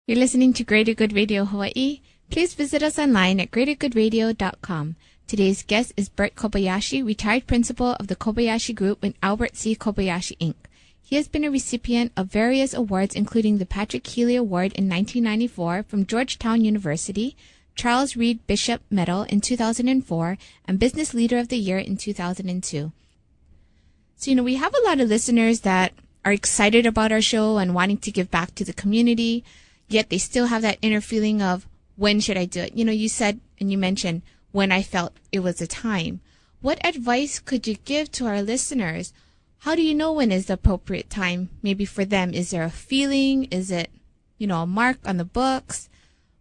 You're listening to Greater Good Radio Hawaii. Please visit us online at greatergoodradio.com. Today's guest is Bert Kobayashi, retired principal of the Kobayashi Group and Albert C. Kobayashi Inc. He has been a recipient of various awards, including the Patrick Healy Award in 1994 from Georgetown University, Charles Reed Bishop Medal in 2004, and Business Leader of the Year in 2002. So, we have a lot of listeners that are excited about our show and wanting to give back to the community, yet they still have that inner feeling of, when should I do it? You said and you mentioned when I felt it was a time. What advice could you give to our listeners? How do you know when is the appropriate time maybe for them? Is there a feeling? Is it, a mark on the books?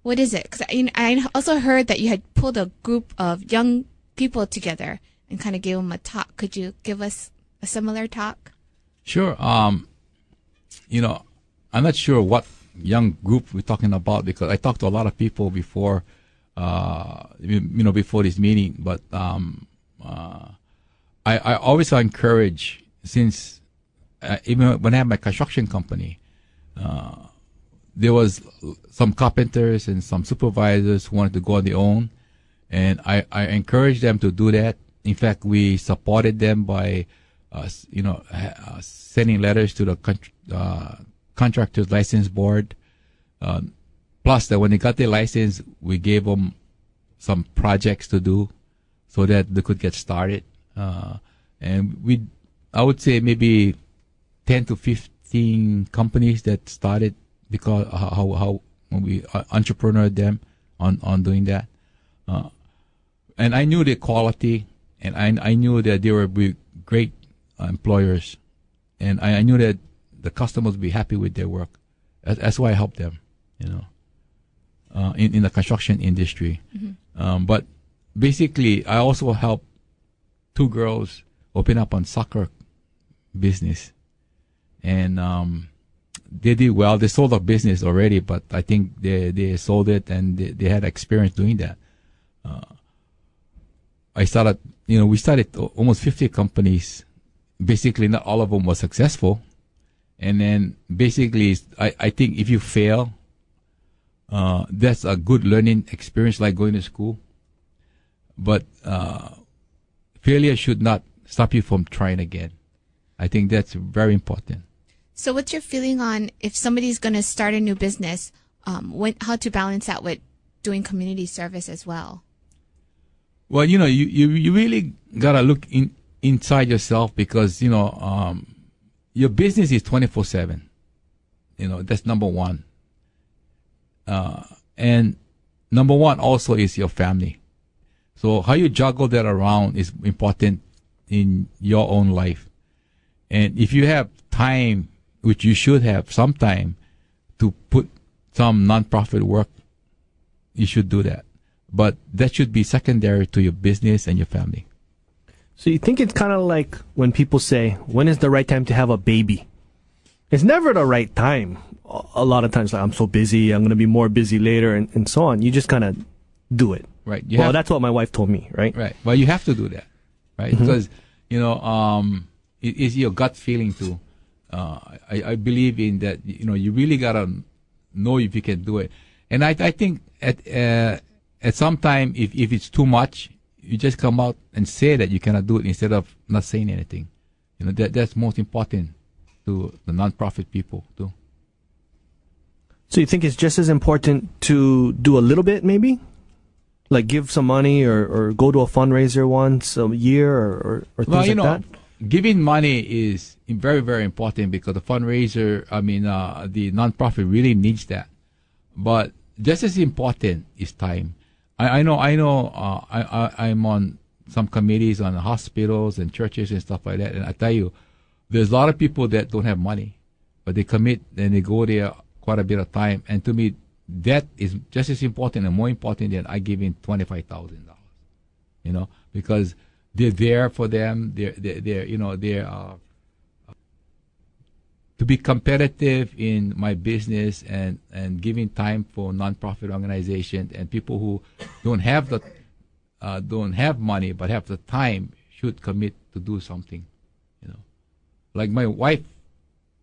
What is it? Because I also heard that you had pulled a group of young people together and kind of gave them a talk. Could you give us a similar talk? Sure. I'm not sure what young group we're talking about because I talked to a lot of people before, before this meeting. But I always encourage, since even when I had my construction company, there was some carpenters and some supervisors who wanted to go on their own, and I encouraged them to do that. In fact, we supported them by, sending letters to the contractors license board. Plus, that when they got their license, we gave them some projects to do so that they could get started. And I would say maybe 10 to 15 companies that started because how we entrepreneured them on doing that. And I knew the quality, and I knew that they were great employers, and I knew that the customers would be happy with their work. That's why I helped them, in the construction industry. Mm-hmm. But basically, I also helped two girls open up on soccer business, and they did well. They sold a business already, but I think they sold it and they had experience doing that. We started almost 50 companies. Basically, not all of them were successful. And then basically, I think if you fail, that's a good learning experience, like going to school. But failure should not stop you from trying again. I think that's very important. So what's your feeling on if somebody's going to start a new business, how to balance that with doing community service as well? Well, you really got to look inside yourself because, your business is 24/7. That's number one. And number one also is your family. So how you juggle that around is important in your own life. And if you have time, which you should have some time to put some nonprofit work, you should do that. But that should be secondary to your business and your family. So you think it's kind of like when people say, when is the right time to have a baby? It's never the right time. A lot of times, like, I'm so busy, I'm going to be more busy later, and so on. You just kind of do it. Right. That's what my wife told me, right? Right. Well, you have to do that, right? Mm-hmm. Because, it is your gut feeling too. I believe in that, you really got to know if you can do it. And I think at some time, if it's too much, you just come out and say that you cannot do it instead of not saying anything. That's most important to the nonprofit people too. So you think it's just as important to do a little bit, maybe? Like give some money or go to a fundraiser once a year or things like that? Giving money is very, very important because the fundraiser, the nonprofit really needs that. But just as important is time. I'm on some committees on hospitals and churches and stuff like that, and I tell you, there's a lot of people that don't have money, but they commit and they go there quite a bit of time. And to me, that is just as important and more important than I give in $25,000. Because they're there for them. They're to be competitive in my business and giving time for nonprofit organizations and people who don't have money but have the time should commit to do something. Like my wife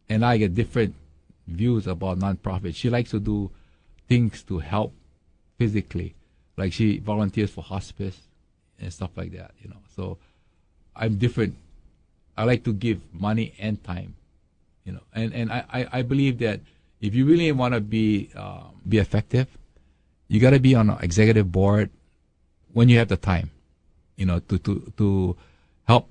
and I get different views about nonprofit. She likes to do things to help physically. Like she volunteers for hospice and stuff like that, you know. So I'm different. I like to give money and time, you know. And I believe that if you really want to be effective, you got to be on an executive board when you have the time, you know, to help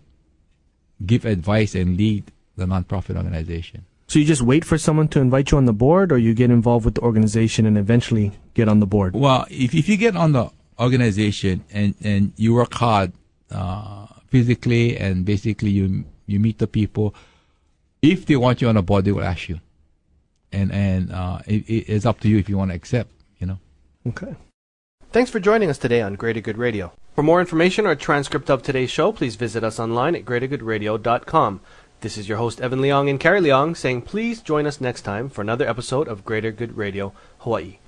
give advice and lead the nonprofit organization. So you just wait for someone to invite you on the board, or you get involved with the organization and eventually get on the board? Well, if you get on the organization and you work hard physically, and basically you meet the people, if they want you on the board, they will ask you. And it's up to you if you want to accept, you know. Okay. Thanks for joining us today on Greater Good Radio. For more information or a transcript of today's show, please visit us online at greatergoodradio.com. This is your host, Evan Leong and Carrie Leong, saying please join us next time for another episode of Greater Good Radio, Hawaii.